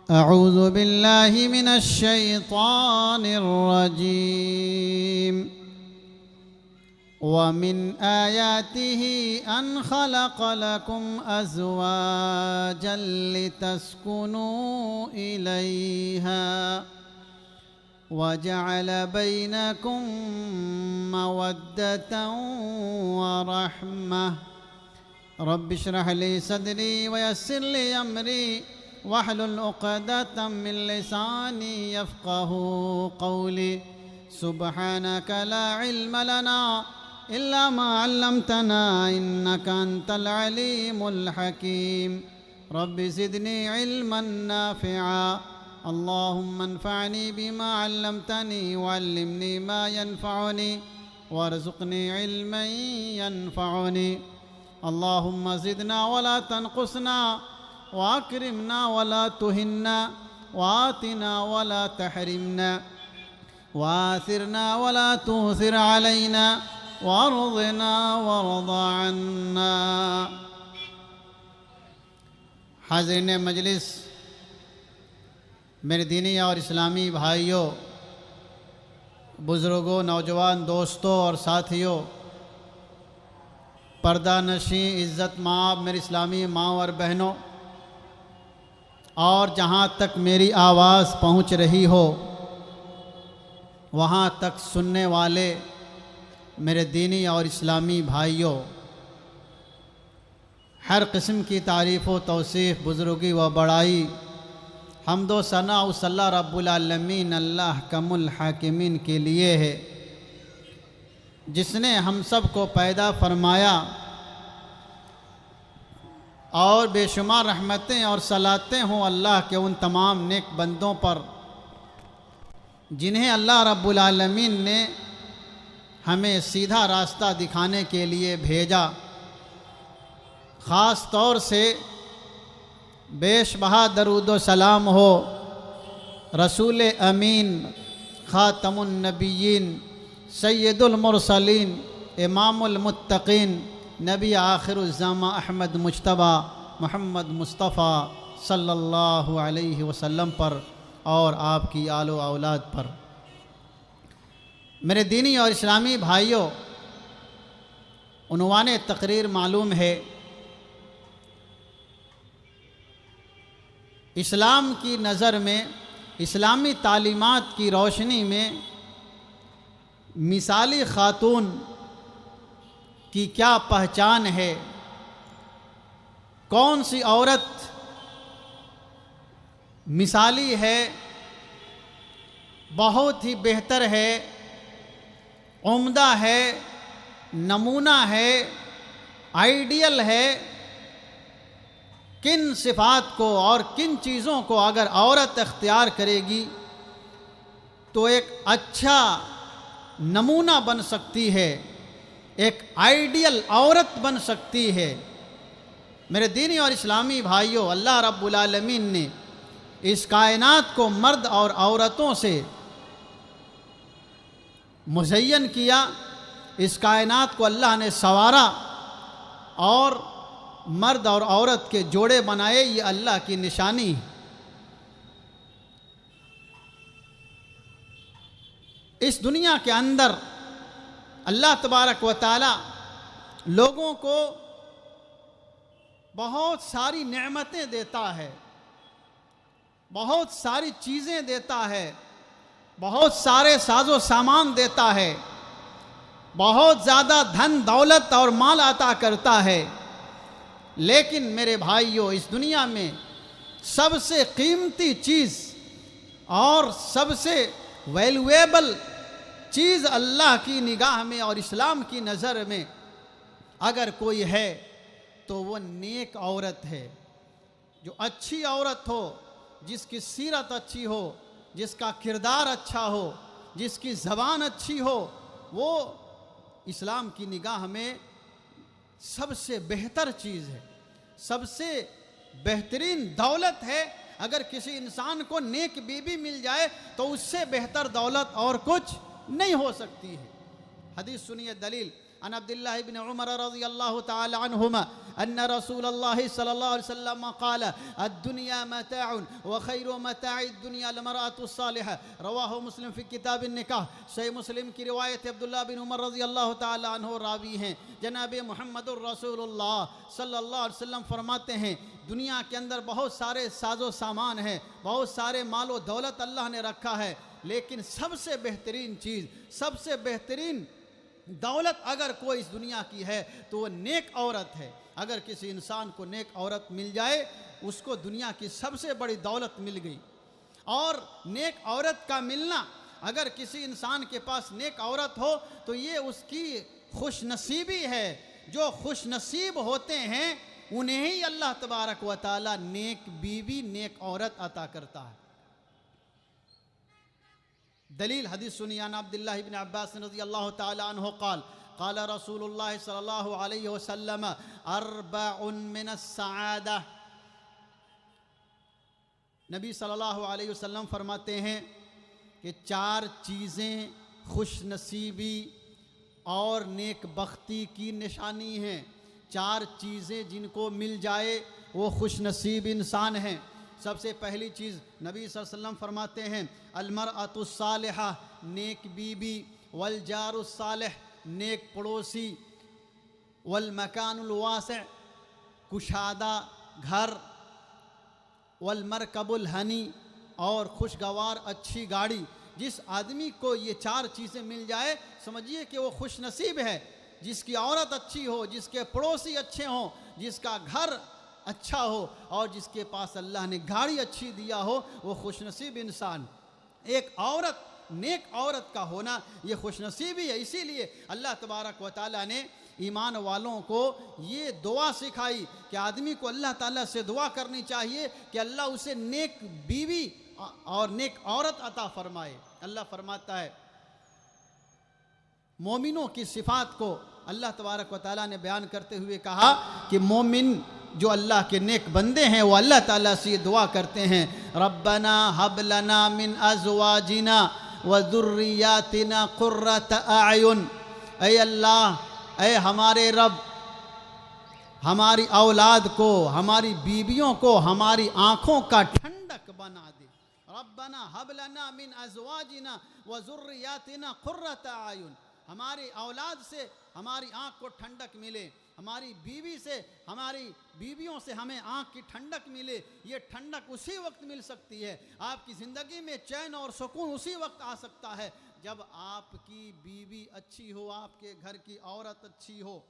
अऊज़ु बिल्लाहि मिनश शैतानिर रजीम। वमिन आयातिहि अन खलक़ लकुम अज़वाजन लितस्कुनू इलैहा वजअल बैनकुम मवद्दतन व रहमह। रब्बि इश्रह ली सदरी वयस्सिर ली अमरी वहलुल उक़दतम मिन लिसानी यफ़क़हू क़ौली। सुब्हानक ला इल्म लना इल्ला मा अल्लमतना इन्नका अंतल अलीमुल हकीम। रब्बि ज़िदनी इल्मन नाफ़िआ। अल्लाहुम्मा अन्फ़अनी बिमा अल्लमतनी वअल्लिमनी मा यनफ़अनी वरज़ुक़नी इल्मन यनफ़अनी। अल्लाहुम्मा ज़िदना वला तनक़ुसना वाकरिमना वला तुहिन्ना वातिना वला तहरिमना वासिरना वला तुसिर अलैना वारज़ना वरज़ अन्ना। हाज़िरीन मजलिस, मेरे दीनी और इस्लामी भाइयों, बुज़ुर्गों, नौजवान दोस्तों और साथियों, पर्दा नशी इज़्ज़त माब मेरी इस्लामी माँ और बहनों, और जहाँ तक मेरी आवाज़ पहुँच रही हो वहाँ तक सुनने वाले मेरे दीनी और इस्लामी भाइयों, हर किस्म की तारीफ़ व तौसीफ़, बुज़ुर्गी व बड़ाई, हम्दो सना उस-अल्लाह रब्बुल आलमीन अल्लाह कमुल हाकिमीन के लिए है, जिसने हम सब को पैदा फरमाया और बेशुमार रहमतें और सलातें हों अल्लाह के उन तमाम नेक बंदों पर जिन्हें अल्लाह रब्बुल आलमीन ने हमें सीधा रास्ता दिखाने के लिए भेजा। ख़ास तौर से बेशबहा दरूद व सलाम हो रसूल अमीन, ख़ातमुन नबिय्यीन, सय्यदुल मुरसलीन, इमामुल मुत्तक़ीन, नबी आखिरुज़्ज़मा अहमद मुज्तबा मोहम्मद मुस्तफ़ा सल्लल्लाहु अलैहि वसल्लम पर और आपकी आलो औलाद पर। मेरे दीनी और इस्लामी भाइयों, उन्वाने तकरीर मालूम है, इस्लाम की नज़र में, इस्लामी तालीमात की रोशनी में मिसाली ख़ातून की क्या पहचान है, कौन सी औरत मिसाली है, बहुत ही बेहतर है, उम्दा है, नमूना है, आइडियल है, किन सिफ़ात को और किन चीज़ों को अगर औरत इख्तियार करेगी तो एक अच्छा नमूना बन सकती है, एक आइडियल औरत बन सकती है। मेरे दीनी और इस्लामी भाइयों, अल्लाह रब्बुल आलमीन ने इस कायनात को मर्द और औरतों से मुज़य्यन किया, इस कायनात को अल्लाह ने संवारा और मर्द और औरत के जोड़े बनाए। ये अल्लाह की निशानी है। इस दुनिया के अंदर अल्लाह तबारक व तआला लोगों को बहुत सारी नेमतें देता है, बहुत सारी चीज़ें देता है, बहुत सारे साजो सामान देता है, बहुत ज़्यादा धन दौलत और माल अता करता है। लेकिन मेरे भाइयों, इस दुनिया में सबसे कीमती चीज़ और सबसे वैल्यूएबल चीज़ अल्लाह की निगाह में और इस्लाम की नज़र में अगर कोई है तो वो नेक औरत है। जो अच्छी औरत हो, जिसकी सीरत अच्छी हो, जिसका किरदार अच्छा हो, जिसकी ज़बान अच्छी हो, वो इस्लाम की निगाह में सबसे बेहतर चीज़ है, सबसे बेहतरीन दौलत है। अगर किसी इंसान को नेक बीबी मिल जाए तो उससे बेहतर दौलत और कुछ नहीं हो सकती है। हदीस सुनिए, दलील अन अब्दुल्लाह इब्न उमर रज़ियल्लाहु ताला अन्हुमा अन्न रसूलल्लाह सल्लल्लाहु अलैहि वसल्लम क़ाल अद्दुनिया मताउन व खैरु मताइद दुनिया लमरातु सालिहा रवाहु मुस्लिम फ़ी किताब निकाह। सही मुस्लिम की रिवायत अब्दुल्लाह बिन उमर रज़ियल्लाहु ताला अन्हु रावी हैं। जनाब मुहम्मदुर रसूलुल्लाह सल्लल्लाहु अलैहि वसल्लम फरमाते हैं, दुनिया के अंदर बहुत सारे साजो सामान हैं, बहुत सारे मालो दौलत अल्लाह ने रखा है, लेकिन सबसे बेहतरीन चीज़, सबसे बेहतरीन दौलत अगर कोई इस दुनिया की है तो वो नेक औरत है। अगर किसी इंसान को नेक औरत मिल जाए, उसको दुनिया की सबसे बड़ी दौलत मिल गई। और नेक औरत का मिलना, अगर किसी इंसान के पास नेक औरत हो तो ये उसकी खुश नसीबी है। जो खुश नसीब होते हैं उन्हें ही अल्लाह तबारक व तआला नेक बीवी, नेक औरत अता करता है। दलील हदीस सुनिए, अन अब्दुल्लाह इब्न अब्बास रज़ियल्लाहु ताला अन्हु क़ाल क़ाल रसूलुल्लाह सल्लल्लाहु अलैहि वसल्लम अर्बउन मिनस सआदा। नबी सल्लल्लाहु अलैहि वसल्लम फरमाते हैं कि चार चीज़ें खुश नसीबी और नेक बख्ती की निशानी हैं। चार चीज़ें जिनको मिल जाए वो खुश नसीब इंसान हैं। सबसे पहली चीज़ नबी सल्लल्लाहु अलैहि वसल्लम फरमाते हैं, अलमरअतुस सालिहा, नेक बीबी, वल जारुस सालिह, नेक पड़ोसी, वल मकानुल वासिअ, कुशादा घर, वल मरकबुल हनी, और खुशगवार अच्छी गाड़ी। जिस आदमी को ये चार चीज़ें मिल जाए, समझिए कि वो खुश नसीब है। जिसकी औरत अच्छी हो, जिसके पड़ोसी अच्छे हों, जिसका घर अच्छा हो और जिसके पास अल्लाह ने गाड़ी अच्छी दिया हो, वो खुशनसीब इंसान। एक औरत, नेक औरत का होना ये खुशनसीबी है। इसीलिए अल्लाह तबारक व तआला ने ईमान वालों को ये दुआ सिखाई कि आदमी को अल्लाह ताला से दुआ करनी चाहिए कि अल्लाह उसे नेक बीवी और नेक औरत अता फरमाए। अल्लाह फरमाता है, मोमिनों की सिफात को अल्लाह तबारक व तआला ने बयान करते हुए कहा कि मोमिन जो अल्लाह के नेक बंदे हैं वो अल्लाह ताला से ये दुआ करते हैं, रब्बना हब लना मिन अज़वाजिना व ज़ुर्रियातिना क़ुर्रत अयुन। ऐ अल्लाह, ऐ हमारे रब, हमारी औलाद को, हमारी बीवियों को हमारी आँखों का ठंडक बना दे। रब्बना हब लना मिन अज़वाजिना व ज़ुर्रियातिना क़ुर्रत अयुन, हमारी औलाद से हमारी आँख को ठंडक मिले, हमारी बीवी से, हमारी बीवियों से हमें आँख की ठंडक मिले। ये ठंडक उसी वक्त मिल सकती है, आपकी ज़िंदगी में चैन और सुकून उसी वक्त आ सकता है जब आपकी बीवी अच्छी हो, आपके घर की औरत अच्छी हो।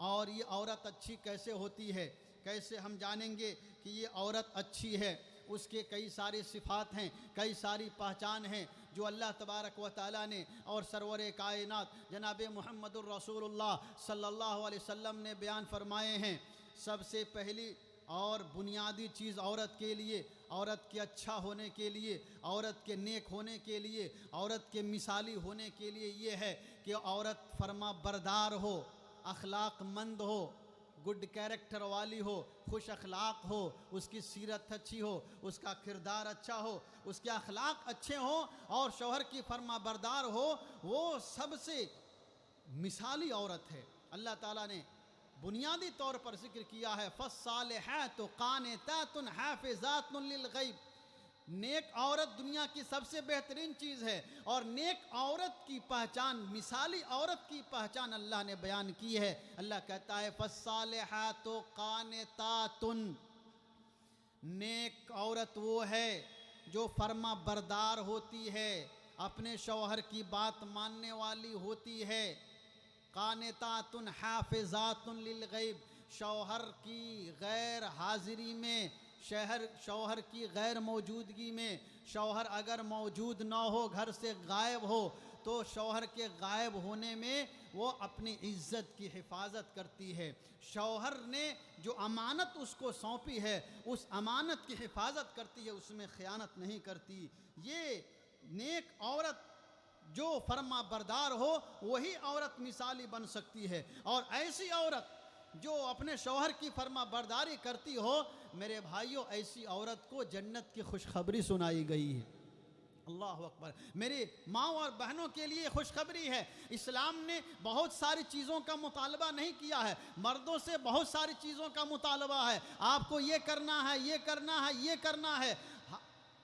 और ये औरत अच्छी कैसे होती है, कैसे हम जानेंगे कि ये औरत अच्छी है? उसके कई सारी सिफ़ात हैं, कई सारी पहचान हैं जो अल्लाह तबारक व तआला ने और सरवर कायनात जनाब मुहम्मदुर रसूलुल्लाह सल्लल्लाहु अलैहि वसल्लम ने बयान फरमाए हैं। सबसे पहली और बुनियादी चीज़ औरत के लिए, औरत के अच्छा होने के लिए, औरत के नेक होने के लिए, औरत के मिसाली होने के लिए ये है कि औरत फरमा बरदार हो, अखलाक़मंद हो, गुड कैरेक्टर वाली हो, खुश अखलाक हो, उसकी सीरत अच्छी हो, उसका किरदार अच्छा हो, उसके अखलाक अच्छे हो और शौहर की फरमा बरदार हो, वो सबसे मिसाली औरत है। अल्लाह ताला ने बुनियादी तौर पर जिक्र किया है, फस्सालिहातु कानितातुन हाफिजातुन लिल गैब। नेक औरत दुनिया की सबसे बेहतरीन चीज़ है और नेक औरत की पहचान, मिसाली औरत की पहचान अल्लाह ने बयान की है। अल्लाह कहता है फस्सालिहातु कानितातुन, नेक औरत वो है जो फर्मा बरदार होती है, अपने शौहर की बात मानने वाली होती है। कानितातुन हाफिजातुन लिल गैब, शौहर की गैर हाजिरी में, शौहर की गैर मौजूदगी में, शौहर अगर मौजूद ना हो, घर से गायब हो, तो शौहर के गायब होने में वो अपनी इज्जत की हिफाजत करती है। शौहर ने जो अमानत उसको सौंपी है उस अमानत की हिफाजत करती है, उसमें ख़यानत नहीं करती। ये नेक औरत जो फर्मा बरदार हो वही औरत मिसाली बन सकती है। और ऐसी औरत जो अपने शौहर की फर्मा बरदारी करती हो, मेरे भाइयों, ऐसी औरत को जन्नत की खुशखबरी सुनाई गई है। अल्लाह अकबर। मेरी माँ और बहनों के लिए खुशखबरी है, इस्लाम ने बहुत सारी चीज़ों का मुतालबा नहीं किया है, मर्दों से बहुत सारी चीज़ों का मुतालबा है, आपको ये करना है, ये करना है, ये करना है।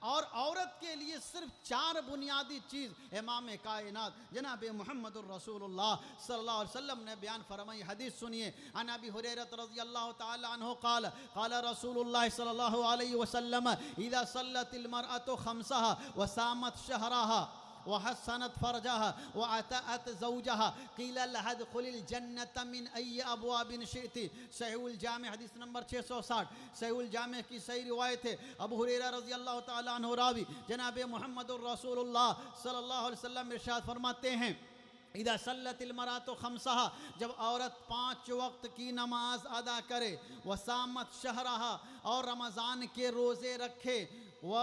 और औरत के लिए सिर्फ 4 बुनियादी चीज़ इमाम कायनात जनाब मुहम्मदुर रसूलुल्लाह सल्लल्लाहु अलैहि वसल्लम ने बयान फरमाई। हदीस सुनिए, अन अबी हुरैरा रज़ियल्लाहु ताला अन्हु क़ाल क़ाल रसूलुल्लाह सल्लल्लाहु अलैहि वसल्लम इज़ा सल्लतिल मरअतु खम्सहा व सामत शहरहा व हसनत फरजहा व अतअत ज़ौजहा क़ील लहा दुख़ुलिल जन्नत मिन अय्यि अबवाबिन शिअति। सहीहुल जामे हदीस नंबर 660, सहीहुल जामे की सही रिवायत है। अबू हुरैरा रज़ियल्लाहु ताला अन्हु रावी जनाब मुहम्मदुर रसूलुल्लाह सल्लल्लाहु अलैहि वसल्लम इरशाद फरमाते हैं, इदा सल्लतिल मरातो खम्सहा, जब औरत 5 वक्त की नमाज अदा करे, वसामत शहरहा, और रमज़ान के रोज़े रखे, व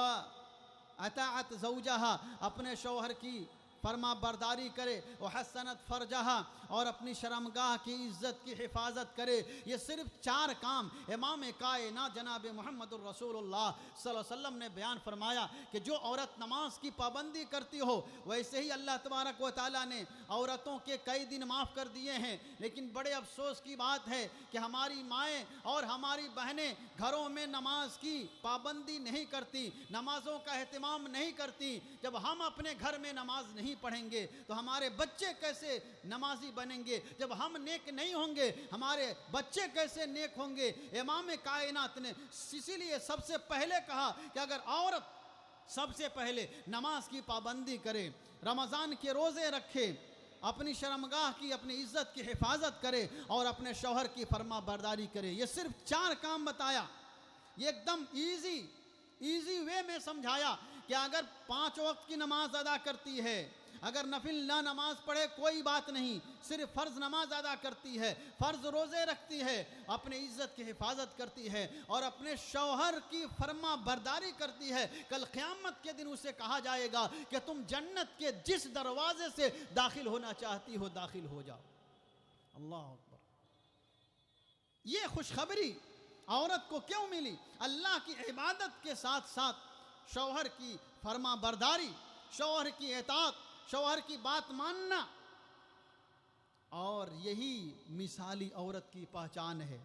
अताअत ज़ौजहा, अपने शौहर की फरमा बरदारी करे, व हसनत फरजहा, और अपनी शर्मगाह की इज़्ज़त की हिफाजत करे। ये सिर्फ 4 काम इमाम कायनात जनाब मुहम्मदुर रसूलुल्लाह सल्लल्लाहु अलैहि वसल्लम ने बयान फरमाया कि जो औरत नमाज की पाबंदी करती हो, वैसे ही अल्लाह तबारक व तआला ने औरतों के कई दिन माफ़ कर दिए हैं। लेकिन बड़े अफसोस की बात है कि हमारी माएँ और हमारी बहनें घरों में नमाज की पाबंदी नहीं करती, नमाज़ों का एहतमाम नहीं करती। जब हम अपने घर में नमाज नहीं पढ़ेंगे तो हमारे बच्चे कैसे नमाजी बनेंगे? जब हम नेक नहीं होंगे, हमारे बच्चे कैसे नेक होंगे? इमाम कायनात ने इसीलिए सबसे पहले कहा कि अगर औरत सबसे पहले नमाज की पाबंदी करे, रमज़ान के रोज़े रखे, अपनी शर्मगाह की, अपनी इज़्ज़त की हिफाजत करे और अपने शौहर की फरमा बरदारी करे। ये सिर्फ 4 काम बताया, ये एकदम इजी वे में समझाया कि अगर 5 वक्त की नमाज अदा करती है, अगर नफिल ना नमाज पढ़े कोई बात नहीं, सिर्फ फ़र्ज़ नमाज अदा करती है, फ़र्ज़ रोज़े रखती है, अपने इज़्ज़त की हिफाजत करती है और अपने शौहर की फरमा बरदारी करती है, कल क़यामत के दिन उसे कहा जाएगा कि तुम जन्नत के जिस दरवाज़े से दाखिल होना चाहती हो, दाखिल हो जाओ। अल्लाह अकबर। ये खुशखबरी औरत को क्यों मिली? अल्लाह की इबादत के साथ साथ शौहर की फरमा बरदारी, शौहर की इताअत, शौहर की बात मानना, और यही मिसाली औरत की पहचान है।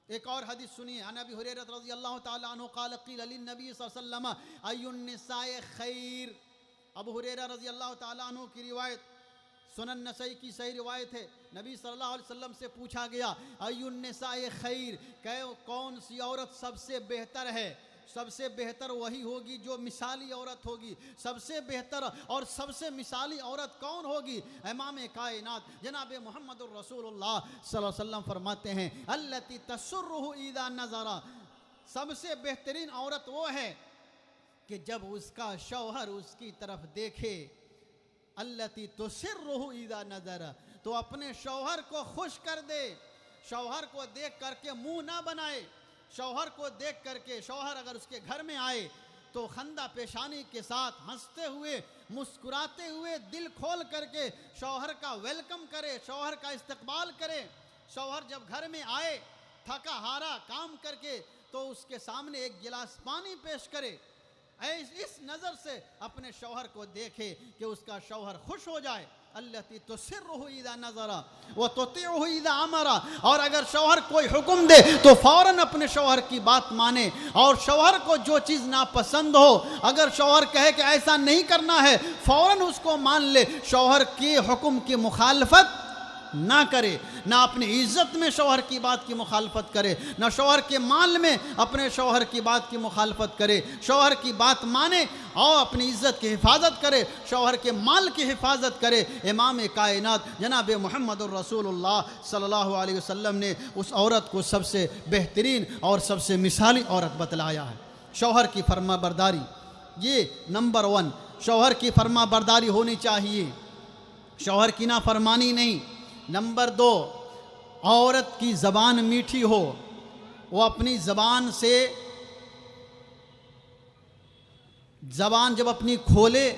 एक और हदीस सुनिए, अन अबी हुरैरा रज़ियल्लाहु ताला अन्हु क़ाल क़ील लिन्नबी सल्लल्लाहु अलैहि वसल्लम अय्युन निसाए खैर। अबू हुरैरा रज़ियल्लाहु ताला अन्हु की रिवायत, सुनन नसई की सही रिवायत है। नबी सल्लल्लाहु अलैहि वसल्लम से पूछा गया, अय्युन निसाए खैर, कौन सी औरत सबसे बेहतर है? सबसे बेहतर वही होगी जो मिसाली औरत होगी। सबसे बेहतर और सबसे मिसाली औरत कौन होगी? इमाम कायनात जनाब मुहम्मदुर रसूलुल्लाह सल्लल्लाहु अलैहि वसल्लम फरमाते हैं, अल्लती तसुर्रुहु इज़ा नज़रा, सबसे बेहतरीन औरत वो है कि जब उसका शौहर उसकी तरफ देखे, अल्लती तुसिर्रुहु इज़ा नज़रा, तो अपने शौहर को खुश कर दे, शौहर को देख करके मुंह ना बनाए, शौहर को देख करके, शौहर अगर उसके घर में आए तो खंदा पेशानी के साथ हंसते हुए, मुस्कुराते हुए, दिल खोल करके शौहर का वेलकम करे, शौहर का इस्तकबाल करे। शौहर जब घर में आए थका हारा काम करके तो उसके सामने एक गिलास पानी पेश करे, इस नज़र से अपने शौहर को देखे कि उसका शौहर खुश हो जाए। अल्लती तुसिर्रुहु इज़ा नज़रा व तुतिउहु इज़ा अमरा, और अगर शौहर कोई हुक्म दे तो फ़ौरन अपने शौहर की बात माने, और शौहर को जो चीज़ नापसंद हो, अगर शौहर कहे कि ऐसा नहीं करना है, फ़ौरन उसको मान ले, शौहर के हुक्म की मुखालफत ना करे, ना अपनी इज़्ज़त में शौहर की बात की मुखालफत करे, ना शौहर के माल में अपने शौहर की बात की मुखालफत करे, शौहर की बात माने और अपनी इज़्ज़त की हिफाजत करे, शौहर के माल की हिफाजत करे। इमाम कायनात जनाब मुहम्मदुर रसूलुल्लाह सल्लल्लाहु अलैहि वसल्लम ने उस औरत को सबसे बेहतरीन और सबसे मिसाली औरत बतलाया है। शौहर की फरमा बरदारी, ये नंबर 1, शौहर की फरमा बरदारी होनी चाहिए, शौहर की नाफरमानी नहीं। नंबर 2, औरत की ज़बान मीठी हो, वो अपनी ज़बान से, ज़बान जब अपनी खोले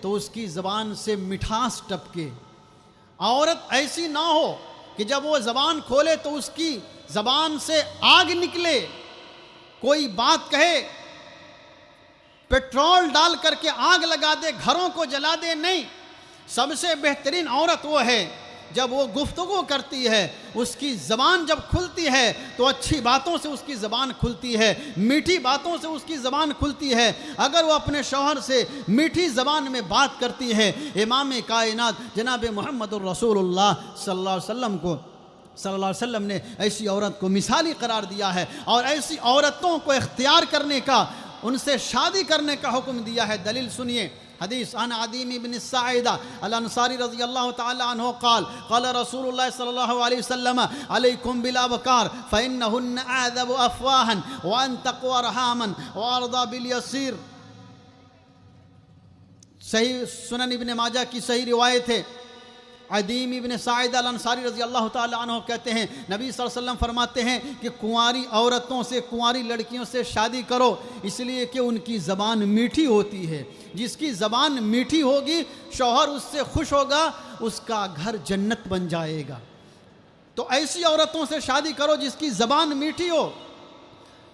तो उसकी ज़बान से मिठास टपके। औरत ऐसी ना हो कि जब वो ज़बान खोले तो उसकी ज़बान से आग निकले, कोई बात कहे पेट्रोल डाल करके आग लगा दे, घरों को जला दे, नहीं। सबसे बेहतरीन औरत वो है जब वो गुफ्तगू करती है, उसकी ज़बान जब खुलती है तो अच्छी बातों से उसकी ज़बान खुलती है, मीठी बातों से उसकी ज़बान खुलती है। अगर वो अपने शौहर से मीठी ज़बान में बात करती है, इमाम कायनात जनाब मुहम्मदुर रसूलुल्लाह सल्लल्लाहु अलैहि वसल्लम ने ऐसी औरत को मिसाली करार दिया है और ऐसी औरतों को इख्तियार करने का, उनसे शादी करने का हुक्म दिया है। दलील सुनिए, हदीस अन अदीम इब्न साइदा अल अंसारी रज़ियल्लाहु ताला अन्हु क़ाल क़ाल रसूलुल्लाह सल्लल्लाहु अलैहि वसल्लम अलैकुम बिल अबकार फ़इन्नहुन्न अअज़बु अफ़वाहन व अन्तक़ु अरहामन व अरदा बिल यसीर। सही सुनन इब्न माजा की सही रिवायत है। अदीम इब्न साइद अल अंसारी रज़ी अल्लाह ताला अन्हु कहते हैं, नबी सल्लल्लाहु अलैहि वसल्लम फरमाते हैं कि कुंवारी औरतों से, कुंवारी लड़कियों से शादी करो, इसलिए कि उनकी ज़बान मीठी होती है। जिसकी ज़बान मीठी होगी, शौहर उससे खुश होगा, उसका घर जन्नत बन जाएगा। तो ऐसी औरतों से शादी करो जिसकी ज़बान मीठी हो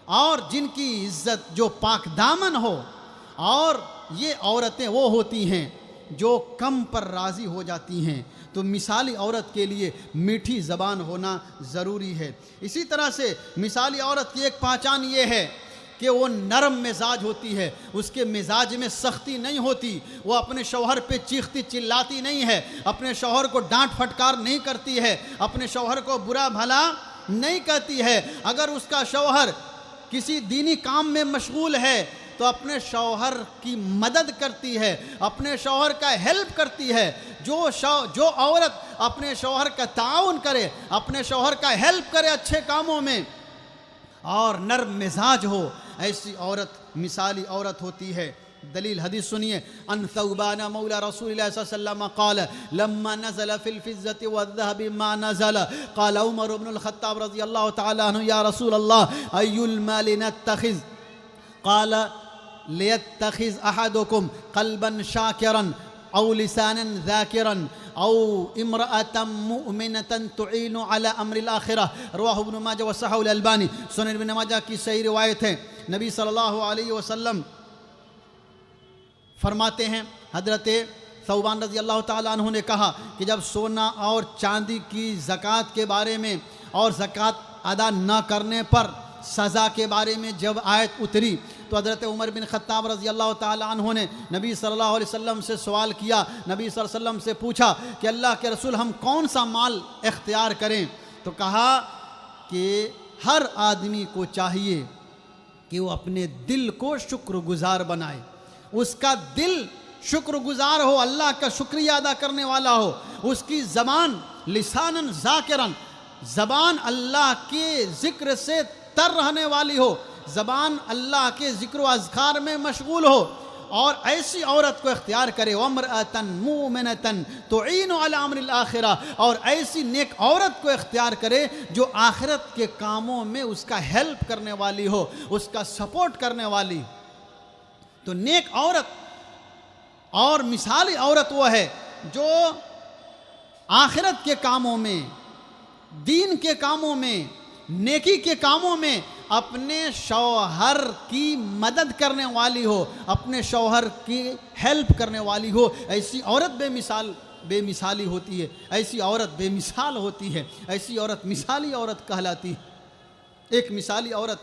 और जिनकी इज़्ज़त जो पाक दामन हो। और ये औरतें वो होती हैं जो कम पर राज़ी हो जाती हैं। तो मिसाली औरत के लिए मीठी ज़बान होना ज़रूरी है। इसी तरह से मिसाली औरत की एक पहचान ये है कि वो नरम मिजाज होती है, उसके मिजाज में सख्ती नहीं होती, वो अपने शौहर पे चीखती चिल्लाती नहीं है, अपने शौहर को डांट फटकार नहीं करती है, अपने शौहर को बुरा भला नहीं कहती है। अगर उसका शौहर किसी दीनी काम में मशगूल है तो अपने शौहर की मदद करती है, अपने शौहर का हेल्प करती है। जो औरत अपने शौहर का ताउन करे, अपने शौहर का हेल्प करे अच्छे कामों में और नर्म मिजाज हो, ऐसी औरत मिसाली औरत होती है। दलील हदीस सुनिए, अन सौबान मौला रसूलुल्लाह सल्लल्लाहु अलैहि वसल्लम क़ाल लम्मा नज़ल फिल फ़िज़्ज़ति वज़्ज़हबि मा नज़ल क़ाल उमर इब्न अल-ख़त्ताब रज़ियल्लाहु तआला अन्हु या रसूलल्लाह अय्युल माल नत्तख़िज़ क़ाल लियत्तख़िज़ अहदुकुम क़ल्बन शाकिरन औ लिसानन ज़ाकिरन औ इम्रअतन मुअमिनतन तुईनु अला अम्रिल आखिरह। रवाहु इब्न माजा व सहहु अल-अल्बानी। सुनन इब्न माजा की सही रिवायत है। नबी सल्लल्लाहु अलैहि वसल्लम फरमाते हैं, हज़रत सौबान रज़ी अल्लाह ताला अन्हु ने कहा कि जब सोना और चांदी की ज़कात के बारे में और ज़कात अदा न करने पर सज़ा के बारे में जब आयत उतरी तो हज़रत उमर बिन ख़त्ताब रज़ी अल्लाह ताला अन्हु ने नबी सल्लल्लाहु अलैहि वसल्लम से सवाल किया, नबी सल्लल्लाहु अलैहि वसल्लम से पूछा कि अल्लाह के रसूल हम कौन सा माल इख्तियार करें। तो कहा कि हर आदमी को चाहिए कि वो अपने दिल को शुक्रगुजार बनाए, उसका दिल शुक्रगुजार हो, अल्लाह का शुक्रिया अदा करने वाला हो, उसकी ज़बान लिसानन ज़ाकिरन, ज़बान अल्लाह के ज़िक्र से तर रहने वाली हो, ज़बान अल्लाह के ज़िक्र व अज़कार में मशगूल हो। और ऐसी औरत को इख्तियार करे, वम्रअतन मुमिनतन तुईनु अला अम्रिल आखिरह, और ऐसी नेक औरत को इख्तियार करे जो आखिरत के कामों में उसका हेल्प करने वाली हो, उसका सपोर्ट करने वाली। तो नेक औरत और मिसाली औरत वो है जो आखिरत के कामों में, दीन के कामों में, नेकी के कामों में अपने शौहर की मदद करने वाली हो, अपने शौहर की हेल्प करने वाली हो। ऐसी औरत बेमिसाली होती है, ऐसी औरत बेमिसाल होती है, ऐसी औरत मिसाली औरत कहलाती है। एक मिसाली औरत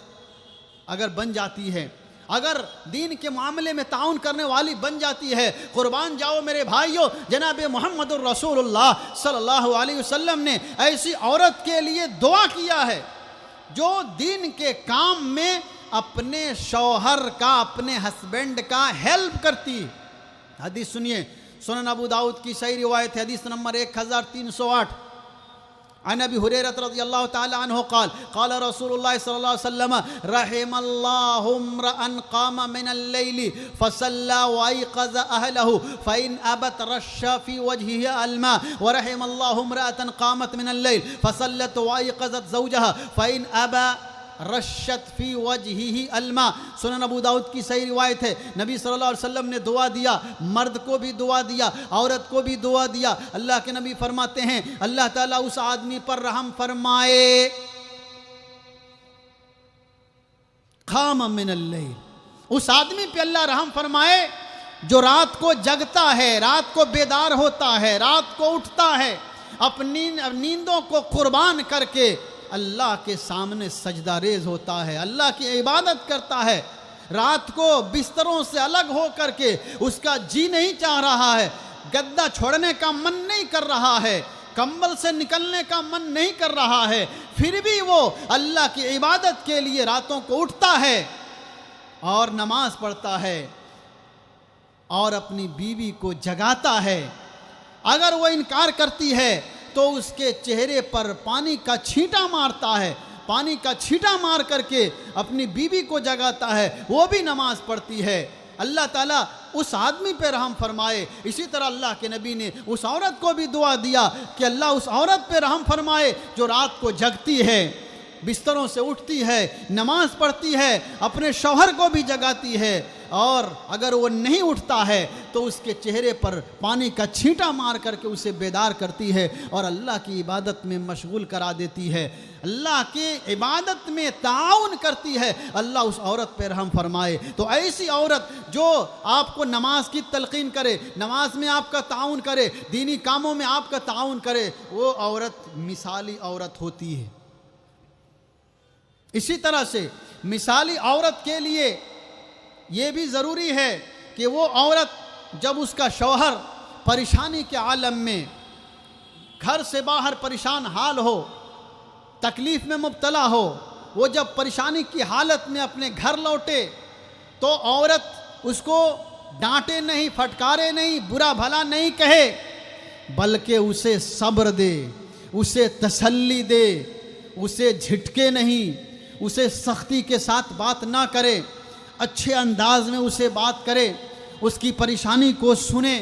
अगर बन जाती है, अगर दीन के मामले में ताउन करने वाली बन जाती है, कुर्बान जाओ मेरे भाइयों, जनाब मुहम्मदुर रसूलुल्लाह सल्लल्लाहु अलैहि वसल्लम ने ऐसी औरत के लिए दुआ किया है जो दीन के काम में अपने शौहर का, अपने हस्बैंड का हेल्प करती। हदीस सुनिए, सुनन अबू दाऊद की सही रिवायत है, हदीस नंबर 1308। अन अबी हुरैरा रज़ियल्लाहु ताला अन्हु क़ाल क़ाल रसूलुल्लाह सल्लल्लाहु अलैहि वसल्लम रहिमल्लाहु इम्रअन क़ाम मिनल लैली फसल्ला व अयक़ज़ अहलहु फ़इन अबत रश्शा फ़ी वजहिही अलमा व रहिमल्लाहु इम्रअतन क़ामत मिनल लैल फसल्लत व अयक़ज़त ज़ौजहा फ़इन अबा रश्शत फ़ी वजहिही अलमा। सुनन अबू दाऊद की सही रिवायत है। नबी सल्लल्लाहु अलैहि वसल्लम ने दुआ दिया, मर्द को भी दुआ दिया, औरत को भी दुआ दिया। अल्लाह के नबी फरमाते हैं, अल्लाह ताला उस आदमी पर रहम फरमाए, क़ाम मिनल लैल, उस आदमी पे अल्लाह रहम फरमाए जो रात को जगता है, रात को बेदार होता है, रात को उठता है, अपनी नींदों को कुर्बान करके अल्लाह के सामने सजदा रेज होता है, अल्लाह की इबादत करता है। रात को बिस्तरों से अलग हो करके उसका जी नहीं चाह रहा है, गद्दा छोड़ने का मन नहीं कर रहा है, कंबल से निकलने का मन नहीं कर रहा है, फिर भी वो अल्लाह की इबादत के लिए रातों को उठता है और नमाज पढ़ता है और अपनी बीवी को जगाता है। अगर वो इनकार करती है तो उसके चेहरे पर पानी का छींटा मारता है, पानी का छींटा मार करके अपनी बीवी को जगाता है, वो भी नमाज पढ़ती है। अल्लाह ताला उस आदमी पे रहम फरमाए। इसी तरह अल्लाह के नबी ने उस औरत को भी दुआ दिया कि अल्लाह उस औरत पे रहम फरमाए जो रात को जगती है, बिस्तरों से उठती है, नमाज पढ़ती है, अपने शौहर को भी जगाती है, और अगर वो नहीं उठता है तो उसके चेहरे पर पानी का छींटा मार करके उसे बेदार करती है और अल्लाह की इबादत में मशगूल करा देती है, अल्लाह की इबादत में ताउन करती है। अल्लाह उस औरत पर रहम फरमाए। तो ऐसी औरत जो आपको नमाज की तलकीन करे, नमाज में आपका ताउन करे, दीनी कामों में आपका ताउन करे, वो औरत मिसाली औरत होती है। इसी तरह से मिसाली औरत के लिए ये भी ज़रूरी है कि वो औरत जब उसका शौहर परेशानी के आलम में घर से बाहर परेशान हाल हो, तकलीफ़ में मुब्तला हो, वो जब परेशानी की हालत में अपने घर लौटे तो औरत उसको डांटे नहीं, फटकारे नहीं, बुरा भला नहीं कहे, बल्कि उसे सब्र दे, उसे तसल्ली दे, उसे झिटके नहीं, उसे सख्ती के साथ बात ना करे, अच्छे अंदाज में उसे बात करे, उसकी परेशानी को सुने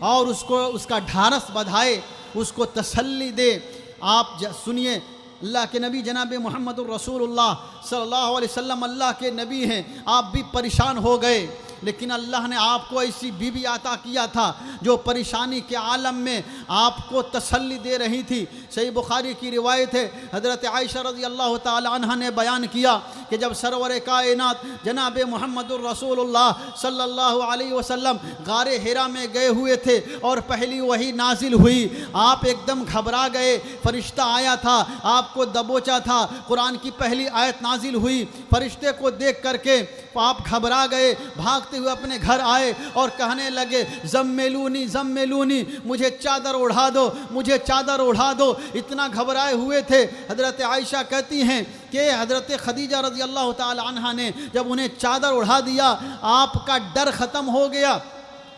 और उसको उसका ढारस बधाए, उसको तसल्ली दे। आप सुनिए, अल्लाह के नबी जनाब मोहम्मदुर रसूलुल्लाह सल्लल्लाहु अलैहि वसल्लम अल्लाह के नबी हैं, आप भी परेशान हो गए, लेकिन अल्लाह ने आपको ऐसी बीवी अता किया था जो परेशानी के आलम में आपको तसल्ली दे रही थी। सही बुखारी की रिवायत है, हज़रत आयशा रज़ी अल्लाह ताला अन्हा ने बयान किया कि जब सरवर कायनात जनाब मुहम्मदुर रसूलुल्लाह सल्लल्लाहु अलैहि वसल्लम गारे हिरा में गए हुए थे और पहली वही नाजिल हुई, आप एकदम घबरा गए, फरिश्ता आया था, आपको दबोचा था, कुरान की पहली आयत नाजिल हुई, फरिश्ते को देख करके आप घबरा गए, भागते हुए अपने घर आए और कहने लगे ज़म्मिलूनी ज़म्मिलूनी, मुझे चादर उड़ा दो, मुझे चादर उड़ा दो। इतना घबराए हुए थे। हज़रत आयशा कहती हैं कि हज़रत खदीजा रज़ी अल्लाह ताला अन्हा ने जब उन्हें चादर उड़ा दिया, आपका डर ख़त्म हो गया,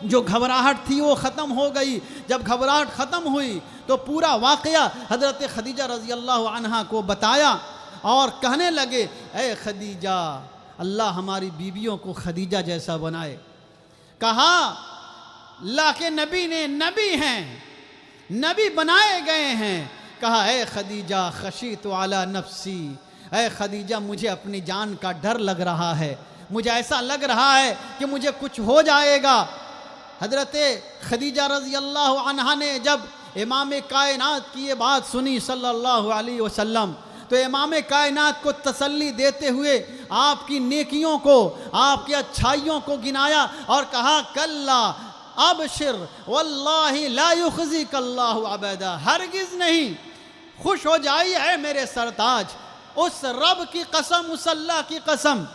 जो घबराहट थी वो ख़त्म हो गई। जब घबराहट ख़त्म हुई तो पूरा वाक़या हज़रत खदीजा रज़ी अल्लाह अन्हा को बताया और कहने लगे, ए खदीजा, अल्लाह हमारी बीवियों को खदीजा जैसा बनाए। कहा अल्लाह के नबी ने, नबी हैं, नबी बनाए गए हैं। कहा ए खदीजा खशीतु अला नफ्सी, ए खदीजा मुझे अपनी जान का डर लग रहा है, मुझे ऐसा लग रहा है कि मुझे कुछ हो जाएगा। हज़रत खदीजा रज़ी अल्लाह अन्हा ने जब इमाम कायनात की ये बात सुनी सल्लल्लाहु अलैहि वसल्लम, तो इमाम कायनात को तसल्ली देते हुए आपकी नेकियों को, आपकी अच्छाइयों को गिनाया और कहा कल्ला अबशिर वल्लाहि ला युखज़िक अल्लाहु अबदा, हरगिज़ नहीं, खुश हो जाइए है मेरे सरताज, उस रब की कसम, उस अल्लाह की कसम,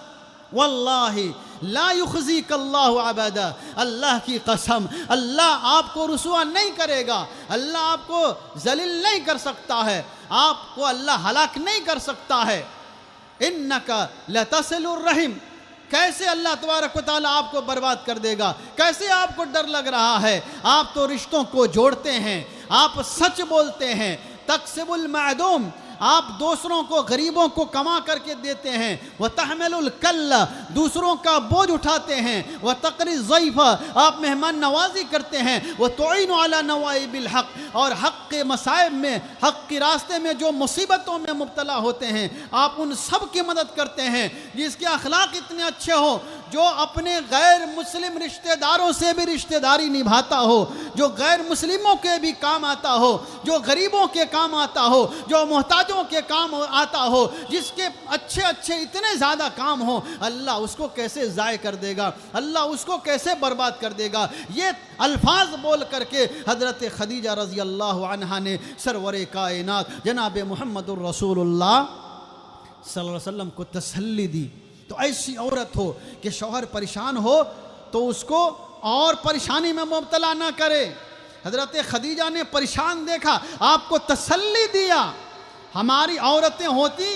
वल्लाहि ला युखज़िक अल्लाहु अबदा, अल्लाह की कसम, अल्लाह आपको रुसवा नहीं करेगा, अल्लाह आपको जलील नहीं कर सकता है, आपको अल्लाह हलाक नहीं कर सकता है। इन्नका लतसिलुर रहीम, कैसे अल्लाह तबारक व तआला आपको बर्बाद कर देगा? कैसे आपको डर लग रहा है? आप तो रिश्तों को जोड़ते हैं, आप सच बोलते हैं, तक्सिबुल मादूम, आप दूसरों को, गरीबों को कमा करके देते हैं, वह तहमिलुल कल्ला, दूसरों का बोझ उठाते हैं, वह तकरी ज़ईफ़ा, आप मेहमान नवाजी करते हैं, वह तुईनु अला नवाइबिल हक़, और हक़ के मसाइब में, हक़ के रास्ते में जो मुसीबतों में मुब्तला होते हैं आप उन सब की मदद करते हैं। जिसके अखलाक इतने अच्छे हो, जो अपने गैर मुस्लिम रिश्तेदारों से भी रिश्तेदारी निभाता हो, जो गैर मुस्लिमों के भी काम आता हो, जो गरीबों के काम आता हो, जो मोहताजों के काम आता हो, जिसके अच्छे अच्छे इतने ज़्यादा काम हो, अल्लाह उसको कैसे ज़ाय कर देगा, अल्लाह उसको कैसे बर्बाद कर देगा। ये अल्फाज बोल करके हज़रत खदीजा रज़ी अल्लाह अन्हा ने सरवर कायनात जनाब मुहम्मदुर रसूलुल्लाह सल्लल्लाहु अलैहि वसल्लम को तसल्ली दी। तो ऐसी औरत हो कि शौहर परेशान हो तो उसको और परेशानी में मुब्तला ना करे। हज़रत खदीजा ने परेशान देखा, आपको तसल्ली दिया। हमारी औरतें होती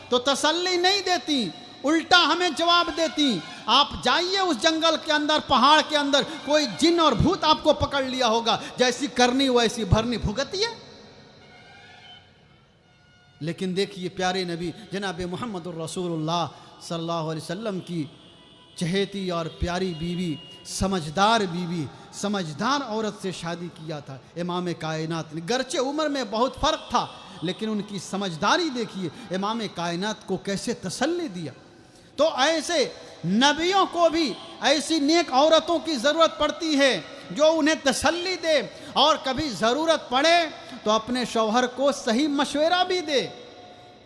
तो तसल्ली नहीं देती, उल्टा हमें जवाब देती, आप जाइए उस जंगल के अंदर, पहाड़ के अंदर, कोई जिन और भूत आपको पकड़ लिया होगा, जैसी करनी वैसी भरनी भुगतिए। लेकिन देखिए प्यारे नबी जनाब मुहम्मदुर रसूलुल्लाह सल्लल्लाहु अलैहि वसल्लम की चहेती और प्यारी बीवी, समझदार बीवी, समझदार औरत से शादी किया था इमाम कायनात ने। गरचे उम्र में बहुत फ़र्क था, लेकिन उनकी समझदारी देखिए, इमाम कायनात को कैसे तसल्ली दिया। तो ऐसे नबियों को भी ऐसी नेक औरतों की ज़रूरत पड़ती है जो उन्हें तसल्ली दे, और कभी ज़रूरत पड़े तो अपने शौहर को सही मशवरा भी दे।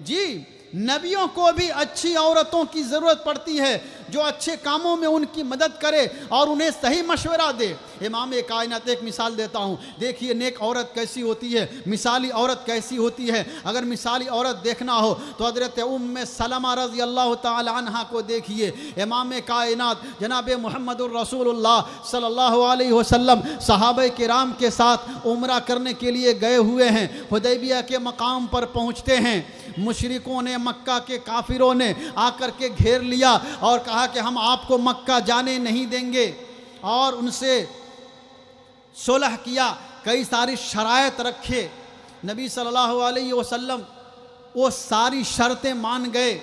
जी, नबियों को भी अच्छी औरतों की ज़रूरत पड़ती है जो अच्छे कामों में उनकी मदद करे और उन्हें सही मशवरा दे। इमाम कायनात, एक मिसाल देता हूँ, देखिए नेक औरत कैसी होती है, मिसाली औरत कैसी होती है। अगर मिसाली औरत देखना हो तो हज़रत उम्मे सलमा रज़ी अल्लाह ताला अन्हा को देखिए। इमाम कायनात जनाब मुहम्मदुर रसूलुल्लाह सल्लल्लाहु अलैहि वसल्लम सहाबा किराम के साथ उम्रा करने के लिए गए हुए हैं। हुदैबिया के मकाम पर पहुँचते हैं, मुशरिकों ने, मक्का के काफिरों ने आकर के घेर लिया और कहा कि हम आपको मक्का जाने नहीं देंगे, और उनसे सुलह किया, कई सारी शराइत रखे। नबी सल्लल्लाहु अलैहि वसल्लम वो सारी शर्तें मान गए,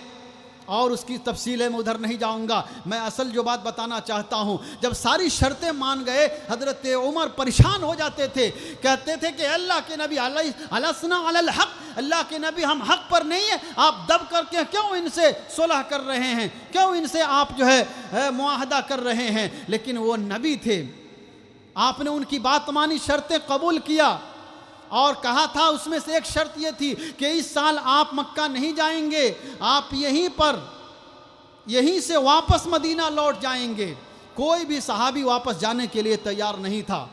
और उसकी तफसीलें मैं उधर नहीं जाऊंगा। मैं असल जो बात बताना चाहता हूँ, जब सारी शर्तें मान गए, हज़रत उमर परेशान हो जाते थे, कहते थे कि अल्लाह के नबी अलसना अलल हक़, अल्लाह के नबी हम हक़ पर नहीं है, आप दब करके क्यों इनसे सुलह कर रहे हैं, क्यों इनसे आप जो है मुआहदा कर रहे हैं। लेकिन वो नबी थे, आपने उनकी बात मानी, शर्तें कबूल किया, और कहा था उसमें से एक शर्त ये थी कि इस साल आप मक्का नहीं जाएंगे, आप यहीं से वापस मदीना लौट जाएंगे। कोई भी सहाबी वापस जाने के लिए तैयार नहीं था।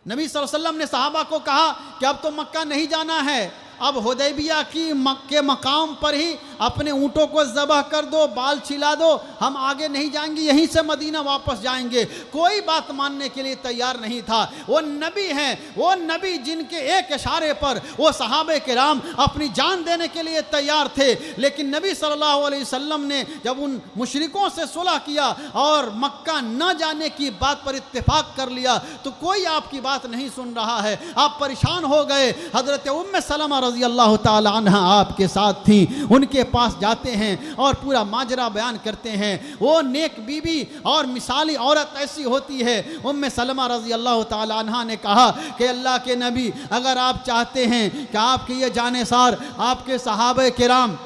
नबी सल्लल्लाहु अलैहि वसल्लम ने सहाबा को कहा कि अब तो मक्का नहीं जाना है, अब हुदैबिया के मकाम पर ही अपने ऊँटों को ज़बह कर दो, बाल छिला दो, हम आगे नहीं जाएंगे, यहीं से मदीना वापस जाएंगे। कोई बात मानने के लिए तैयार नहीं था। वो नबी हैं, वो नबी जिनके एक इशारे पर वो सहाबे किराम अपनी जान देने के लिए तैयार थे। लेकिन नबी सल्लल्लाहु अलैहि वसल्लम ने जब उन मुशरिकों से सुलह किया और मक्का न जाने की बात पर इत्तेफाक कर लिया, तो कोई आपकी बात नहीं सुन रहा है, आप परेशान हो गए। हज़रत उम्मे सलमा रज़ी अल्लाह ताला अन्हा आपके साथ थी, उनके पास जाते हैं और पूरा माजरा बयान करते हैं। वो नेक बीबी और मिसाली औरत ऐसी होती है। उम्मे सलमा रज़ी अल्लाह ताला अन्हा ने कहा कि अल्लाह के नबी, अगर आप चाहते हैं कि आपके ये जानेसार, आपके सहाबे किराम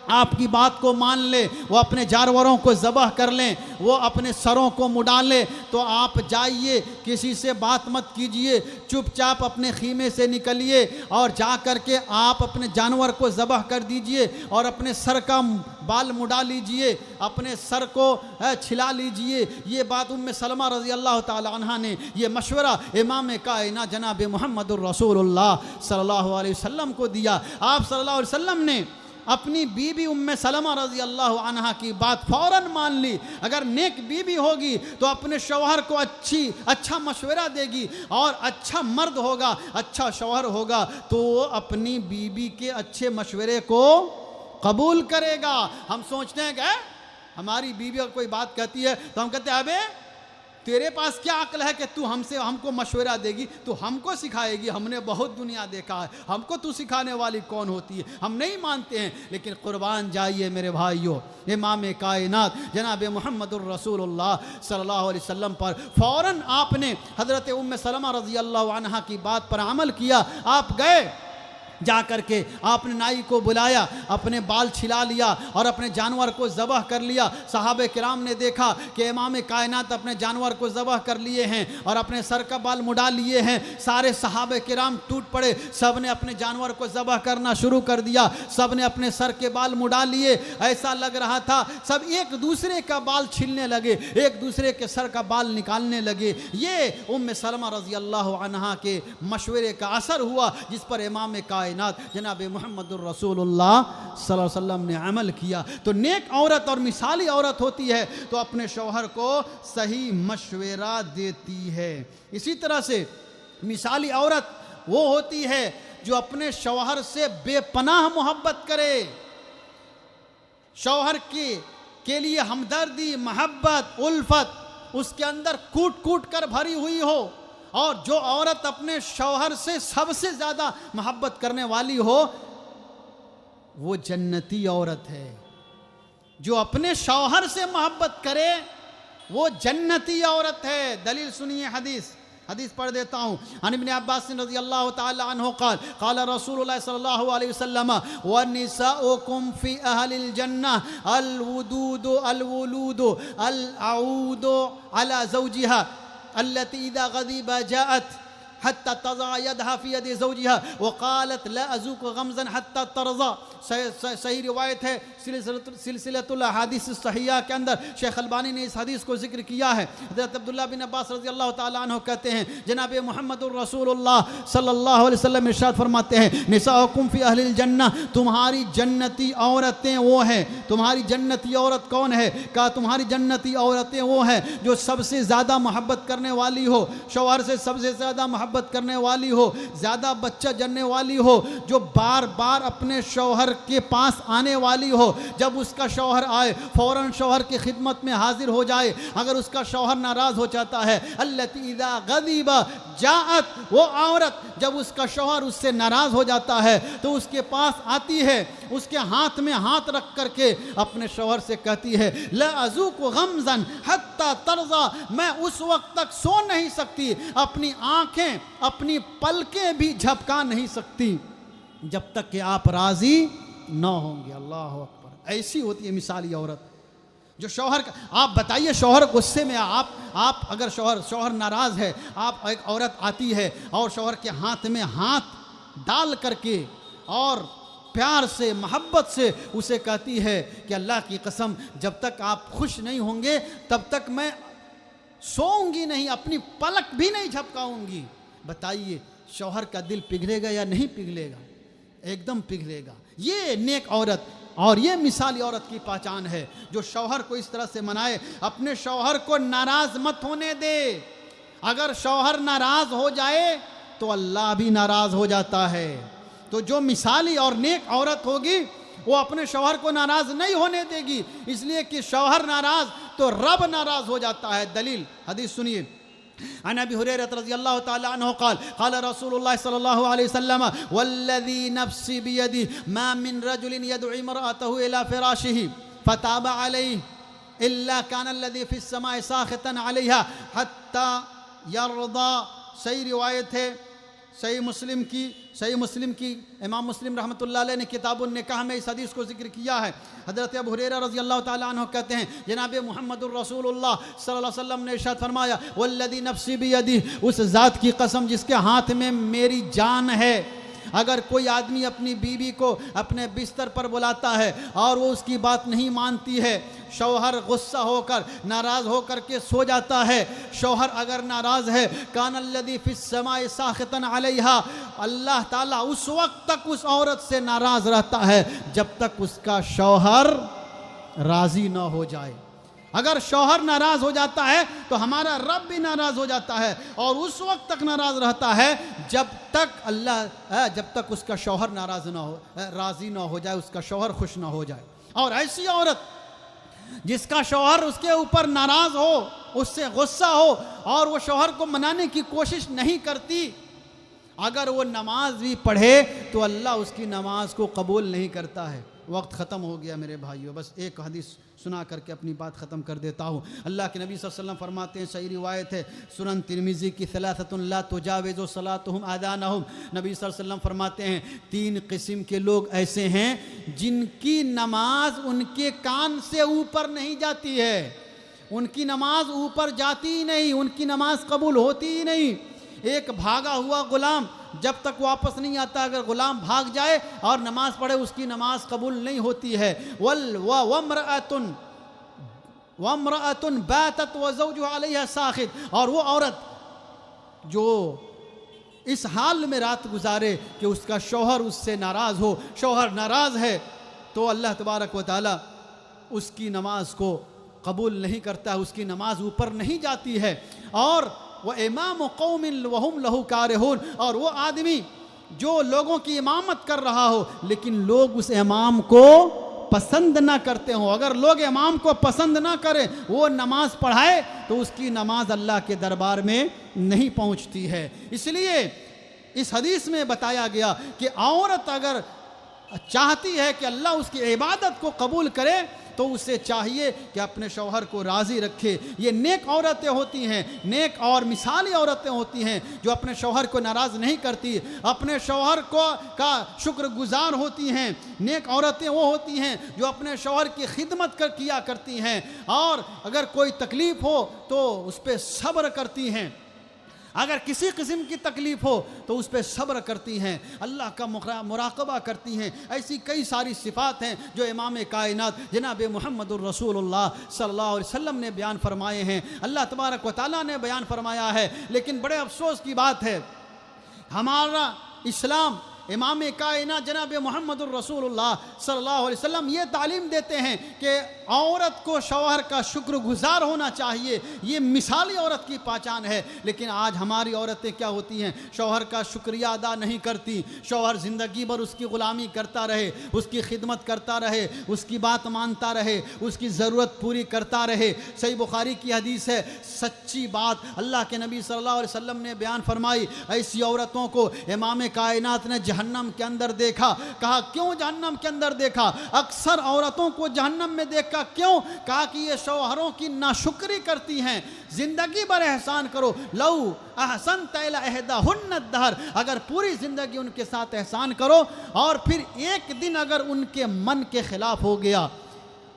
आपकी बात को मान ले, वो अपने जानवरों को ज़बह कर लें, वो अपने सरों को मुड़ा लें, तो आप जाइए, किसी से बात मत कीजिए, चुपचाप अपने खीमे से निकलिए और जा कर के आप अपने जानवर को ज़बह कर दीजिए और अपने सर का बाल मुड़ा लीजिए, अपने सर को छिला लीजिए। ये बात उम्मे सलमा रज़ी अल्लाह ताला अन्हा ने ये मशवरा इमाम कायनात जनाब मुहम्मदुर रसूलुल्लाह सल्लल्लाहु अलैहि वसल्लम को दिया। आप सल्लल्लाहु अलैहि वसल्लम ने अपनी बीबी उम्मे सलमा रज़ी अल्लाह अन्हा की बात फ़ौरन मान ली। अगर नेक बीबी होगी तो अपने शौहर को अच्छा मशवरा देगी, और अच्छा मर्द होगा, अच्छा शौहर होगा तो अपनी बीबी के अच्छे मशवरे को कबूल करेगा। हम सोचते हैं कि हमारी बीवी कोई बात कहती है तो हम कहते हैं अबे तेरे पास क्या अक्ल है कि तू हमको मशवरा देगी, तू हमको सिखाएगी, हमने बहुत दुनिया देखा है, हमको तू सिखाने वाली कौन होती है, हम नहीं मानते हैं। लेकिन कुर्बान जाइए मेरे भाइयों, इमाम कायनात जनाब मुहम्मदुर रसूलुल्लाह सल्लल्लाहु अलैहि वसल्लम पर फ़ौरन आपने हज़रत उम्मे सलमा रज़ी अल्लाह अन्हा की बात पर अमल किया। आप गए जा करके आपने नाई को बुलाया, अपने बाल छिला लिया और अपने जानवर को ज़बह कर लिया। सहाबे किराम ने देखा कि इमाम कायनात अपने जानवर को ज़बह कर लिए हैं और अपने सर का बाल मुड़ा लिए हैं। सारे सहाबे किराम टूट पड़े, सब ने अपने जानवर को ज़बह करना शुरू कर दिया, सब ने अपने सर के बाल मुड़ा लिए। ऐसा लग रहा था सब एक दूसरे का बाल छीलने लगे, एक दूसरे के सर का बाल निकालने लगे। ये उम्मे सलमा रज़ी अल्लाह अन्हा के मशवरे का असर हुआ, जिस पर इमाम कायनात जनाब मुहम्मदुर रसूलुल्लाह सल्लल्लाहु अलैहि वसल्लम ने अमल किया। तो नेक औरत और मिसाली औरत होती है तो अपने शौहर को सही मशवरा देती है। इसी तरह से मिसाली औरत वो होती है जो अपने शौहर से बेपनाह मोहब्बत करे, शौहर के लिए हमदर्दी, मोहब्बत, उल्फत उसके अंदर कूट कूट कर भरी हुई हो। और जो औरत अपने शौहर से सबसे ज़्यादा मोहब्बत करने वाली हो वो जन्नती औरत है। जो अपने शौहर से मोहब्बत करे वो जन्नती औरत है। दलील सुनिए, हदीस पढ़ देता हूँ। अन इब्न अब्बास रज़ियल्लाहु ताला अन्हु क़ाल क़ाल रसूलुल्लाह सल्लल्लाहु अलैहि वसल्लम व निसाउकुम फ़ी अहलिल जन्नह अल वुदूदु अल वुलूदु अल आऊदु अला ज़ौजिहा अल्लती इज़ा ग़ज़िबा जाअत हत्ता तज़ा यदहा फ़ी यदि ज़ौजिहा व क़ालत ला अज़ूक़ु ग़म्ज़न हत्ता तरज़ा। सही रिवायत है सिलसिलतुल अहादीस सहीहा के अंदर। शेख अलबानी ने इस हदीस को जिक्र किया है। हज़रत अब्दुल्लाह बिन अब्बास रज़ी अल्लाह ताला अन्हु कहते हैं जनाब मुहम्मदुर रसूलुल्लाह सल्लल्लाहु अलैहि वसल्लम इरशाद फरमाते हैं निसाउकुम फ़ी अहलिल जन्नह, तुम्हारी जन्नती औरतें वो हैं। तुम्हारी जन्नती औरत कौन है? कहा तुम्हारी जन्नती औरतें वो हैं जो सबसे ज़्यादा मोहब्बत करने वाली हो, शौहर से सबसे ज़्यादा मोहब्बत करने वाली हो, ज़्यादा बच्चा जनने वाली हो, जो बार बार अपने शौहर के पास आने वाली हो। जब उसका शौहर आए फौरन शौहर की खिदमत में हाजिर हो जाए। अगर उसका शौहर नाराज़ हो जाता है अल्लती इज़ा ग़ज़िबा जाअत, वो औरत जब उसका शौहर उससे नाराज़ हो जाता है तो उसके पास आती है, उसके हाथ में हाथ रख करके अपने शौहर से कहती है ला अज़ूक़ु ग़म्ज़न हत्ता तरज़ा, मैं उस वक्त तक सो नहीं सकती, अपनी आँखें अपनी पलकें भी झपका नहीं सकती जब तक कि आप राज़ी न होंगे। अल्लाह अकबर। ऐसी होती है मिसाली औरत जो शौहर का। आप बताइए शौहर गुस्से में, आप अगर शौहर नाराज़ है, आप एक औरत आती है और शौहर के हाथ में हाथ डाल करके और प्यार से मोहब्बत से उसे कहती है कि अल्लाह की कसम जब तक आप खुश नहीं होंगे तब तक मैं सोऊंगी नहीं, अपनी पलक भी नहीं झपकाऊंगी। बताइए शौहर का दिल पिघलेगा या नहीं पिघलेगा? एकदम पिघलेगा। ये नेक औरत और ये मिसाली औरत की पहचान है जो शौहर को इस तरह से मनाए। अपने शौहर को नाराज मत होने दे। अगर शौहर नाराज हो जाए तो अल्लाह भी नाराज हो जाता है। तो जो मिसाली और नेक औरत होगी वो अपने शौहर को नाराज नहीं होने देगी, इसलिए कि शौहर नाराज तो रब नाराज हो जाता है। दलील हदीस सुनिए। अन अबी हुरैरा रज़ियल्लाहु ताला अन्हु क़ाल क़ाल रसूलुल्लाह सल्लल्लाहु अलैहि वसल्लम वल्लज़ी नफ़्सी बियदिही मा मिन रजुलिन यदउ इम्रअतहु इला फ़िराशिही फ़ताबा अलैहि इल्ला काना अल्लज़ी फ़िस समाई साख़ितन अलैहा हत्ता यरदा। सही रिवायत है सही मुस्लिम की इमाम मुस्लिम रहमतुल्लाह अलैह ने किताबुन निकाह में इस हदीस को जिक्र किया है। हज़रत अबू हुरैरा रज़ियल्लाहु ताला अन्हु कहते हैं जनाब मुहम्मदुर रसूलुल्लाह सल्लल्लाहु अलैहि वसल्लम ने इरशाद फरमाया वल्लज़ी नफ़्सी बियदिही, उस ज़ात की कसम जिसके हाथ में मेरी जान है। अगर कोई आदमी अपनी बीवी को अपने बिस्तर पर बुलाता है और वो उसकी बात नहीं मानती है, शौहर गुस्सा होकर नाराज़ होकर के सो जाता है, शौहर अगर नाराज़ है कानल्लज़ी फ़िस समाई साख़ितन अलैहा, अल्लाह ताला उस वक्त तक उस औरत से नाराज़ रहता है जब तक उसका शौहर राज़ी न हो जाए। अगर शौहर नाराज़ हो जाता है तो हमारा रब भी नाराज़ हो जाता है और उस वक्त तक नाराज़ रहता है जब तक उसका शौहर नाराज़ ना हो, राज़ी ना हो जाए, उसका शौहर खुश ना हो जाए। और ऐसी औरत जिसका शौहर उसके ऊपर नाराज़ हो, उससे गुस्सा हो और वो शौहर को मनाने की कोशिश नहीं करती, अगर वो नमाज भी पढ़े तो अल्लाह उसकी नमाज को कबूल नहीं करता है। वक्त ख़त्म हो गया मेरे भाइयों, बस एक हदीस सुना करके अपनी बात ख़त्म कर देता हूँ। अल्लाह के नबी सल्लल्लाहु अलैहि वसल्लम फरमाते हैं, सही रिवायत है सुनन तिरमिज़ी की, सलासतुन ला तुजाविज़ु सलातुहुम आदानहुम। नबी सल्लल्लाहु अलैहि वसल्लम फरमाते हैं 3 किस्म के लोग ऐसे हैं जिनकी नमाज उनके कान से ऊपर नहीं जाती है, उनकी नमाज ऊपर जाती ही नहीं, उनकी नमाज कबूल होती ही नहीं। एक भागा हुआ गुलाम जब तक वापस नहीं आता, अगर गुलाम भाग जाए और नमाज पढ़े उसकी नमाज कबूल नहीं होती है। वम्रअतुन बातत व ज़ौजुहा अलैहा साखित, और वो औरत जो इस हाल में रात गुजारे कि उसका शौहर उससे नाराज़ हो, शौहर नाराज़ है तो अल्लाह तबारक व तआला उसकी नमाज को कबूल नहीं करता, उसकी नमाज ऊपर नहीं जाती है। और वह इमाम कौमिन वहुम लहू कारिहून, और वो आदमी जो लोगों की इमामत कर रहा हो लेकिन लोग उस इमाम को पसंद ना करते हो, अगर लोग इमाम को पसंद ना करें, वो नमाज पढ़ाए तो उसकी नमाज अल्लाह के दरबार में नहीं पहुंचती है। इसलिए इस हदीस में बताया गया कि औरत अगर चाहती है कि अल्लाह उसकी इबादत को कबूल करे तो उसे चाहिए कि अपने शौहर को राज़ी रखे। ये नेक औरतें होती हैं, नेक और मिसाली औरतें होती हैं जो अपने शौहर को नाराज़ नहीं करती, अपने शौहर को का शुक्रगुजार होती हैं। नेक औरतें वो होती हैं जो अपने शौहर की खिदमत किया करती हैं, और अगर कोई तकलीफ़ हो तो उस पर सब्र करती हैं, अगर किसी किस्म की तकलीफ़ हो तो उस पर सब्र करती हैं, अल्लाह का मुराक़बा करती हैं। ऐसी कई सारी सिफ़ात हैं जो इमाम कायनात जनाब मुहम्मदुर रसूलुल्लाह सल्लल्लाहु अलैहि वसल्लम ने बयान फरमाए हैं, अल्लाह तबारक व तआला ने बयान फरमाया है। लेकिन बड़े अफसोस की बात है, हमारा इस्लाम इमाम कायनात जनाब मुहम्मदुर रसूलुल्लाह सल्लल्लाहु अलैहि वसल्लम ये तालीम देते हैं कि औरत को शौहर का शुक्रगुजार होना चाहिए, ये मिसाली औरत की पहचान है। लेकिन आज हमारी औरतें क्या होती हैं, शौहर का शुक्रिया अदा नहीं करती, शौहर ज़िंदगी भर उसकी ग़ुलामी करता रहे, उसकी खिदमत करता रहे, उसकी बात मानता रहे, उसकी ज़रूरत पूरी करता रहे। सही बुखारी की हदीस है, सच्ची बात अल्लाह के नबी सल्लल्लाहु अलैहि वसल्लम ने बयान फरमाई, ऐसी औरतों को इमाम कायनात ने जहन्नम के अंदर देखा। कहा क्यों जहन्नम के अंदर देखा, अक्सर औरतों को जहन्नम में देखा, क्यों? कहा कि ये शौहरों की नाशुक्री करती हैं। जिंदगी भर एहसान करो, लऊ अहसन तैला एहदा हुन्नत दहर, अगर पूरी जिंदगी उनके साथ एहसान करो और फिर एक दिन अगर उनके मन के खिलाफ हो गया,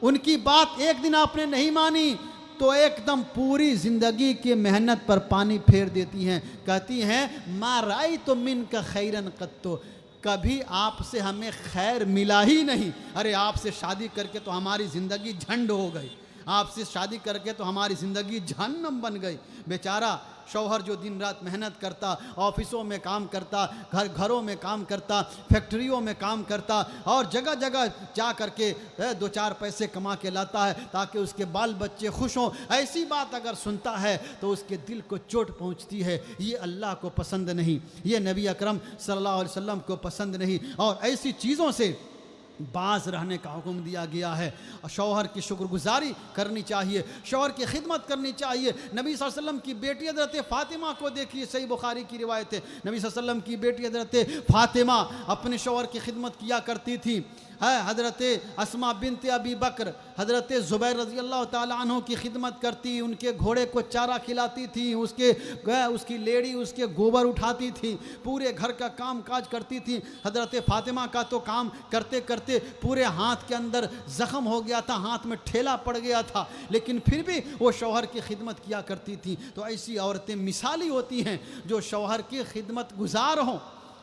उनकी बात एक दिन आपने नहीं मानी तो एकदम पूरी ज़िंदगी की मेहनत पर पानी फेर देती हैं। कहती हैं मा राई तो मिन का खैरन कत्तो, कभी आपसे हमें खैर मिला ही नहीं। अरे आपसे शादी करके तो हमारी ज़िंदगी झंड हो गई, आपसे शादी करके तो हमारी ज़िंदगी जहन्नम बन गई। बेचारा शौहर जो दिन रात मेहनत करता, ऑफिसों में काम करता, घरों में काम करता, फैक्ट्रियों में काम करता और जगह जगह जा करके 2-4 पैसे कमा के लाता है ताकि उसके बाल बच्चे खुश हों, ऐसी बात अगर सुनता है तो उसके दिल को चोट पहुंचती है। ये अल्लाह को पसंद नहीं, ये नबी अकरम सल्लल्लाहु अलैहि वसल्लम को पसंद नहीं, और ऐसी चीज़ों से बाज रहने का हुक्म दिया गया है। शौहर की शुक्रगुजारी करनी चाहिए, शौहर की खिदमत करनी चाहिए। नबी सल्लल्लाहु अलैहि वसल्लम की बेटी हज़रत फ़ातिमा को देखिए, सही बुखारी की रिवायत है, नबी सल्लल्लाहु अलैहि वसल्लम की बेटी हज़रत फ़ातिमा अपने शौहर की खिदमत किया करती थी। हज़रत अस्मा बिनत अबी बकर हज़रत ज़ुबैर रज़ी अल्लाह ताला अन्हु की खिदमत करती, उनके घोड़े को चारा खिलाती थी, उसकी लेडी उसके गोबर उठाती थी, पूरे घर का काम काज करती थी। हज़रत फ़ातिमा का तो काम करते करते पूरे हाथ के अंदर ज़ख़म हो गया था, हाथ में ठेला पड़ गया था, लेकिन फिर भी वो शौहर की खिदमत किया करती थी। तो ऐसी औरतें मिसाली होती हैं जो शौहर की खिदमत गुजार हों,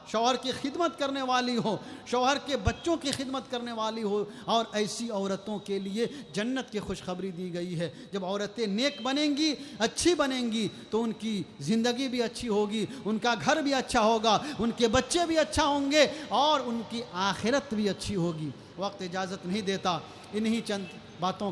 शौहर की खिदमत करने वाली हो, शौहर के बच्चों की खिदमत करने वाली हो, और ऐसी औरतों के लिए जन्नत की खुशखबरी दी गई है। जब औरतें नेक बनेंगी, अच्छी बनेंगी तो उनकी ज़िंदगी भी अच्छी होगी, उनका घर भी अच्छा होगा, उनके बच्चे भी अच्छा होंगे और उनकी आखिरत भी अच्छी होगी। वक्त इजाज़त नहीं देता, इन्हीं चंद बातों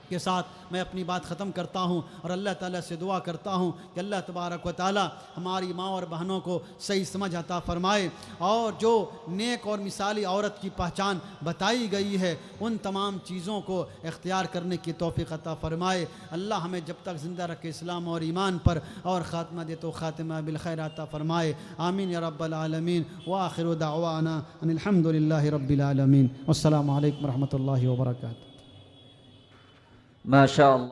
के साथ मैं अपनी बात ख़त्म करता हूँ और अल्लाह ताला से दुआ करता हूँ कि अल्लाह तबारक व ताला हमारी माँ और बहनों को सही समझ अता फ़रमाए और जो नेक और मिसाली औरत की पहचान बताई गई है उन तमाम चीज़ों को इख्तियार करने की तौफ़ीक़ अता फ़रमाए। अल्लाह हमें जब तक ज़िंदा रखे इस्लाम और ईमान पर और ख़ात्मा दे तो ख़ातिमा बिल खैर अता फ़रमाए। आमीन या रब्बल आलमीन व आखिरु दावाना अनिल हम्दुलिल्लाहि रब्बिल आलमीन। अस्सलामु अलैकुम व रहमतुल्लाहि व बरकातुहू। माशाअल्लाह।